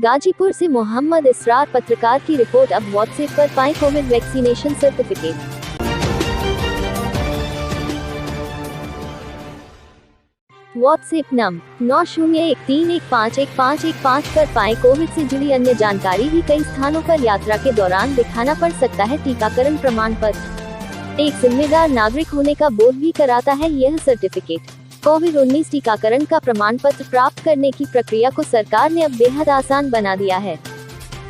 गाजीपुर से मोहम्मद इसरार पत्रकार की रिपोर्ट। अब व्हाट्सएप पर पाएं Covid vaccination certificate. WhatsApp number 9013151515 पर पाएं कोविड से जुड़ी अन्य जानकारी। भी कई स्थानों पर यात्रा के दौरान दिखाना पड़ सकता है टीकाकरण प्रमाण पत्र। एक जिम्मेदार नागरिक होने का बोध भी कराता है यह सर्टिफिकेट। कोविड-19 टीकाकरण का प्रमाण पत्र प्राप्त करने की प्रक्रिया को सरकार ने अब बेहद आसान बना दिया है।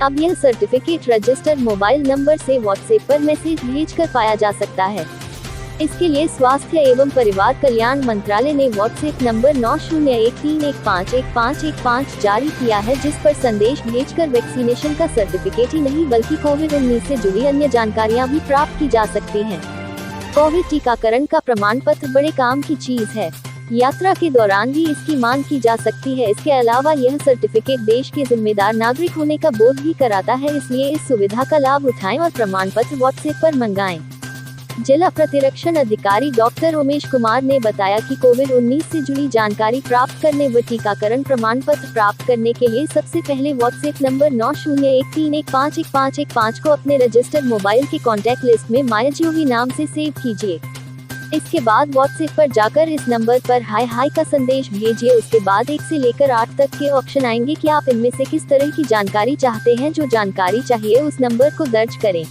अब यह सर्टिफिकेट रजिस्टर्ड मोबाइल नंबर से व्हाट्सएप पर मैसेज भेजकर पाया जा सकता है। इसके लिए स्वास्थ्य एवं परिवार कल्याण मंत्रालय ने व्हाट्सएप नंबर 9013151515 जारी किया है, जिस पर संदेश भेजकर वैक्सीनेशन का सर्टिफिकेट ही नहीं बल्कि कोविड-19 से जुड़ी अन्य जानकारियां भी प्राप्त की जा सकती हैं। कोविड टीकाकरण का प्रमाण पत्र बड़े काम की चीज है। यात्रा के दौरान भी इसकी मांग की जा सकती है। इसके अलावा यह सर्टिफिकेट देश के जिम्मेदार नागरिक होने का बोध भी कराता है, इसलिए इस सुविधा का लाभ उठाएं और प्रमाण पत्र व्हाट्सएप पर मंगाएं। जिला प्रतिरक्षण अधिकारी डॉक्टर उमेश कुमार ने बताया कि कोविड-19 से जुड़ी जानकारी प्राप्त करने व टीकाकरण प्रमाण पत्र प्राप्त करने के लिए सबसे पहले व्हाट्सएप नंबर 9013151515 को अपने रजिस्टर्ड मोबाइल के कॉन्टैक्ट लिस्ट में माईजीओवी नाम से सेव कीजिए। इसके बाद व्हाट्सएप पर जाकर इस नंबर पर हाय का संदेश भेजिए। उसके बाद 1 से लेकर 8 तक के ऑप्शन आएंगे कि आप इनमें से किस तरह की जानकारी चाहते हैं। जो जानकारी चाहिए उस नंबर को दर्ज करें।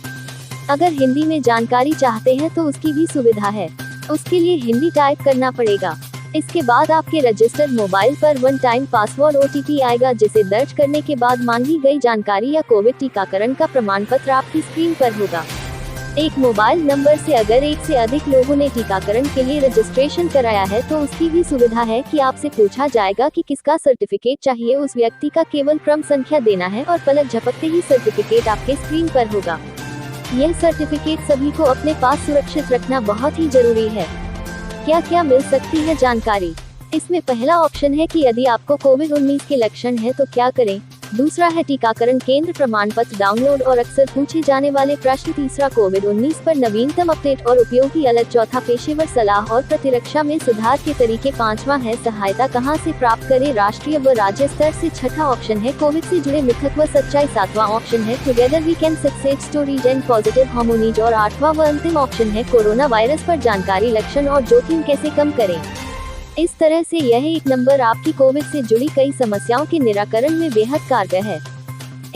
अगर हिंदी में जानकारी चाहते हैं तो उसकी भी सुविधा है। उसके लिए हिंदी टाइप करना पड़ेगा। इसके बाद आपके रजिस्टर्ड मोबाइल पर 1 टाइम पासवर्ड OTP आएगा, जिसे दर्ज करने के बाद मांगी गई जानकारी या कोविड टीकाकरण का प्रमाण पत्र आपकी स्क्रीन पर होगा। एक मोबाइल नंबर से अगर 1 से अधिक लोगों ने टीकाकरण के लिए रजिस्ट्रेशन कराया है तो उसकी भी सुविधा है कि आपसे पूछा जाएगा कि किसका सर्टिफिकेट चाहिए। उस व्यक्ति का केवल क्रम संख्या देना है और पलक झपकते ही सर्टिफिकेट आपके स्क्रीन पर होगा। यह सर्टिफिकेट सभी को अपने पास सुरक्षित रखना बहुत ही जरूरी है। क्या क्या मिल सकती है जानकारी? इसमें पहला ऑप्शन है कि यदि आपको कोविड-19 के लक्षण है तो क्या करें। दूसरा है टीकाकरण केंद्र प्रमाण पत्र डाउनलोड और अक्सर पूछे जाने वाले प्रश्न। तीसरा कोविड-19 पर नवीनतम अपडेट और उपयोगी अलर्ट। चौथा पेशेवर सलाह और प्रतिरक्षा में सुधार के तरीके। पांचवा है सहायता कहां से प्राप्त करें, राष्ट्रीय व राज्य स्तर से। छठा ऑप्शन है कोविड से जुड़े मिथक व सच्चाई। सातवां ऑप्शन है together we can succeed stories and positive harmonies. और आठवां व अंतिम ऑप्शन है कोरोना वायरस पर जानकारी, लक्षण और जोखिम कैसे कम करें। इस तरह से यह एक नंबर आपकी कोविड से जुड़ी कई समस्याओं के निराकरण में बेहद कारगर है।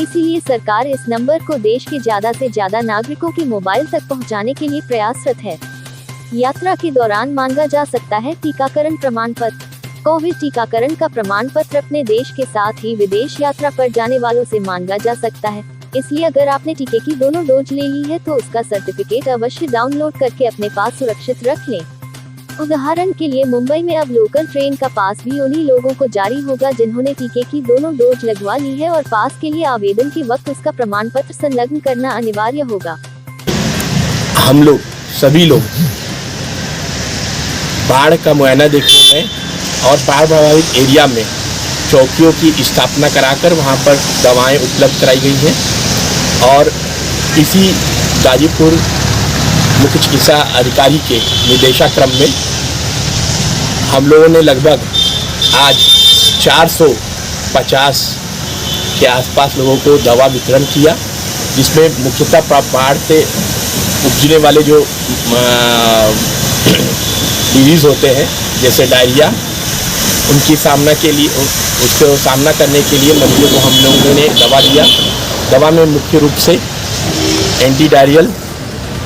इसीलिए सरकार इस नंबर को देश के ज्यादा से ज्यादा नागरिकों के मोबाइल तक पहुंचाने के लिए प्रयासरत है। यात्रा के दौरान मांगा जा सकता है टीकाकरण प्रमाण पत्र। कोविड टीकाकरण का प्रमाण पत्र अपने देश के साथ ही विदेश यात्रा पर जाने वालों से मांगा जा सकता है। इसलिए अगर आपने टीके की दोनों डोज ले ली है तो उसका सर्टिफिकेट अवश्य डाउनलोड करके अपने पास सुरक्षित रख लें। उदाहरण के लिए मुंबई में अब लोकल ट्रेन का पास भी उन्हीं लोगों को जारी होगा जिन्होंने टीके की दोनों डोज लगवा ली है और पास के लिए आवेदन के वक्त उसका प्रमाण पत्र संलग्न करना अनिवार्य होगा। हम लोग सभी लोग बाढ़ का मुआयना देखने में और बाढ़ प्रभावित एरिया में चौकियों की स्थापना कराकर वहां पर दवाएं उपलब्ध कराई गई हैं। और इसी गाजीपुर मुख्य चिकित्सा अधिकारी के निर्देशाक्रम में हम लोगों ने लगभग आज 450 के आसपास लोगों को दवा वितरण किया, जिसमें मुख्यतः बाढ़ से उपजने वाले जो डिजीज होते हैं जैसे डायरिया, उनकी सामना के लिए उसको सामना करने के लिए मरीजों को हम लोगों ने दवा दिया। दवा में मुख्य रूप से एंटी डायरियल,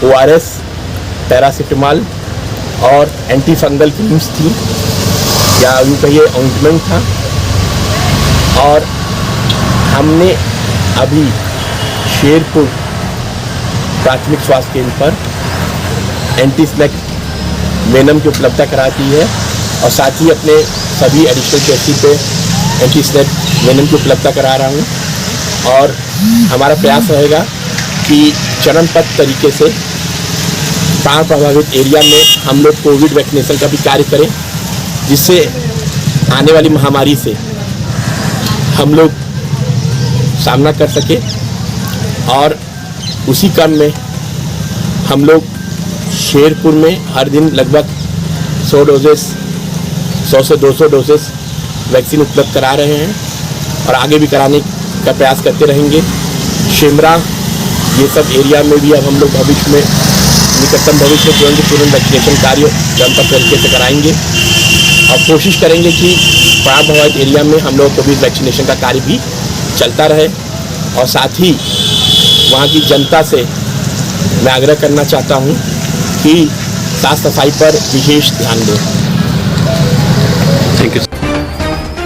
ORS, पैरासिटामॉल और एंटी फंगल क्रीम्स थी, या यूँ कहिए ऑइंटमेंट था। और हमने अभी शेरपुर प्राथमिक स्वास्थ्य केंद्र पर एंटी स्नेक वेनम की उपलब्धता करा दी है और साथ ही अपने सभी एडिशनल चौकी पे एंटी स्नेक वेनम की उपलब्धता करा रहा हूँ। और हमारा प्रयास रहेगा कि चरणबद्ध तरीके से बाढ़ प्रभावित एरिया में हम लोग कोविड वैक्सीनेशन का भी कार्य करें, जिससे आने वाली महामारी से हम लोग सामना कर सके। और उसी क्रम में हम लोग शेरपुर में हर दिन लगभग 100 से 200 डोजेस वैक्सीन उपलब्ध करा रहे हैं और आगे भी कराने का प्रयास करते रहेंगे। शेमरा ये सब एरिया में भी अब हम लोग भविष्य में, निकटतम भविष्य में तुरंत वैक्सीनेशन कार्य जनता तरीके से कराएंगे और कोशिश करेंगे कि बाढ़ प्रभावित एरिया में हम लोग को भी वैक्सीनेशन का कार्य भी चलता रहे। और साथ ही वहाँ की जनता से मैं आग्रह करना चाहता हूँ कि साफ सफाई पर विशेष ध्यान दें।